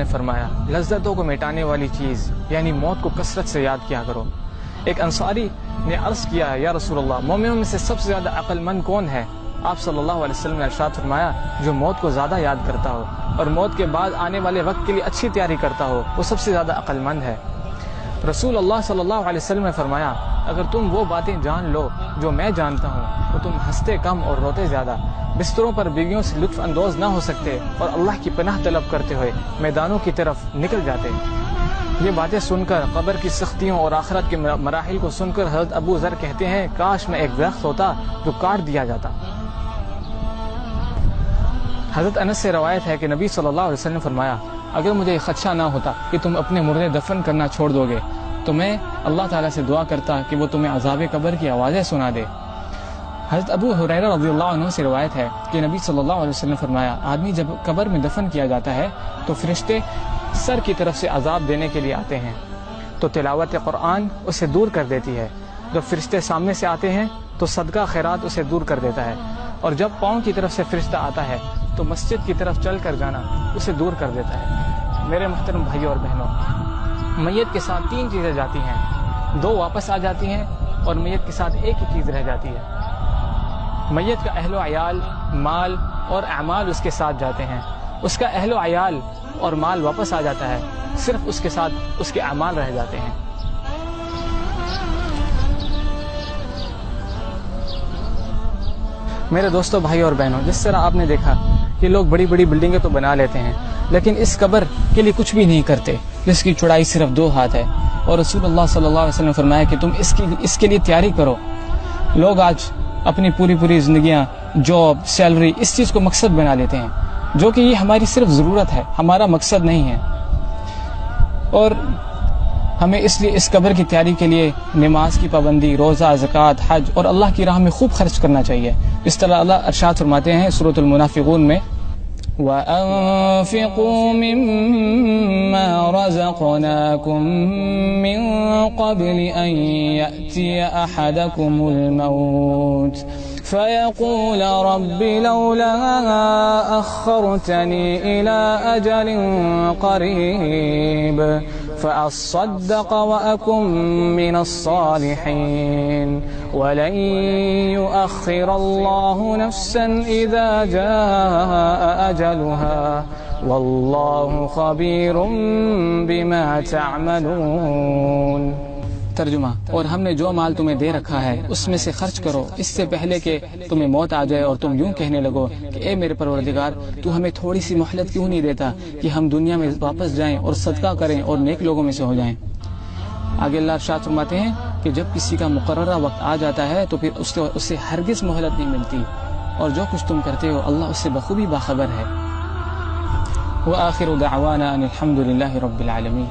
نے فرمایا لذتوں کو مٹانے والی چیز یعنی موت کو کثرت سے یاد کیا کرو۔ ایک انصاری نے عرض کیا یا رسول اللہ مومنوں میں سے سب سے زیادہ عقل مند کون ہے؟ آپ صلی اللہ علیہ وسلم نے ارشاد فرمایا جو موت کو زیادہ یاد کرتا ہو اور موت کے بعد آنے والے وقت کے لیے اچھی تیاری کرتا ہو وہ سب سے زیادہ عقل مند ہے۔ رسول اللہ صلی اللہ علیہ وسلم نے فرمایا اگر تم وہ باتیں جان لو جو میں جانتا ہوں تو تم ہنستے کم اور روتے زیادہ، بستروں پر بیویوں سے لطف اندوز نہ ہو سکتے اور اللہ کی پناہ طلب کرتے ہوئے میدانوں کی طرف نکل جاتے۔ یہ باتیں سن کر قبر کی سختیوں اور آخرت کے مراحل کو سن کر حضرت ابو ذر کہتے ہیں کاش میں ایک درخت ہوتا جو کاٹ دیا جاتا۔ حضرت انس سے روایت ہے کہ نبی صلی اللہ علیہ وسلم نے فرمایا اگر مجھے خدشہ نہ ہوتا کہ تم اپنے مردے دفن کرنا چھوڑ دو گے تو میں اللہ تعالیٰ سے دعا کرتا کہ وہ تمہیں عذاب قبر کی آوازیں سنا دے۔ حضرت ابو ہریرہ رضی اللہ عنہ سے روایت ہے کہ نبی صلی اللہ علیہ وسلم نے فرمایا آدمی جب قبر میں دفن کیا جاتا ہے تو فرشتے سر کی طرف سے عذاب دینے کے لیے آتے ہیں تو تلاوت قرآن اسے دور کر دیتی ہے، جب فرشتے سامنے سے آتے ہیں تو صدقہ خیرات اسے دور کر دیتا ہے، اور جب پاؤں کی طرف سے فرشتہ آتا ہے تو مسجد کی طرف چل کر جانا اسے دور کر دیتا ہے۔ میرے محترم بھائیوں اور بہنوں، میت کے ساتھ 3 چیزیں جاتی ہیں، 2 واپس آ جاتی ہیں اور میت کے ساتھ ایک ہی چیز رہ جاتی ہے۔ میت کا اہل و عیال، مال اور اعمال اس کے ساتھ جاتے ہیں، اس کا اہل و عیال اور مال واپس آ جاتا ہے، صرف اس کے ساتھ اس کے اعمال رہ جاتے ہیں۔ میرے دوستوں بھائیوں اور بہنوں، جس طرح آپ نے دیکھا کہ لوگ بڑی بڑی بلڈنگیں تو بنا لیتے ہیں لیکن اس قبر کے لیے کچھ بھی نہیں کرتے جس کی چوڑائی صرف 2 ہاتھ ہے، اور رسول اللہ صلی اللہ علیہ وسلم نے فرمایا کہ تم اس کے لیے تیاری کرو۔ لوگ آج اپنی پوری زندگیاں جاب، سیلری اس چیز کو مقصد بنا لیتے ہیں جو کہ یہ ہماری صرف ضرورت ہے، ہمارا مقصد نہیں ہے، اور ہمیں اس لیے اس قبر کی تیاری کے لیے نماز کی پابندی، روزہ، زکوٰۃ، حج اور اللہ کی راہ میں خوب خرچ کرنا چاہیے۔ اس طرح اللہ ارشاد فرماتے ہیں سورۃ المنافقون میں وَأَنفِقُوا مِمَّا رَزَقْنَاكُم مِّن قَبْلِ أَن يَأْتِيَ أَحَدَكُمُ الْمَوْتُ فَيَقُولَ رَبِّ لَوْلَا أَخَّرْتَنِي إِلَىٰ أَجَلٍ قَرِيبٍ فَأَصَّدَّقَ وَأَكُن مِّنَ الصَّالِحِينَ وَلَن يُؤَخِّرَ اللَّهُ نَفْسًا إِذَا جَاءَ أَجَلُهَا وَاللَّهُ خَبِيرٌ بِمَا تَعْمَلُونَ۔ ترجمہ، اور ہم نے جو مال تمہیں دے رکھا ہے اس میں سے خرچ کرو اس سے پہلے کہ تمہیں موت آ جائے اور تم یوں کہنے لگو کہ اے میرے پروردگار تو ہمیں تھوڑی سی مہلت کیوں نہیں دیتا کہ ہم دنیا میں واپس جائیں اور صدقہ کریں اور نیک لوگوں میں سے ہو جائیں۔ آگے اللہ ارشاد فرماتے ہیں کہ جب کسی کا مقررہ وقت آ جاتا ہے تو پھر اسے ہرگز مہلت نہیں ملتی، اور جو کچھ تم کرتے ہو اللہ اس سے بخوبی باخبر ہے۔ وآخر دعوانا ان الحمد للہ رب العالمین۔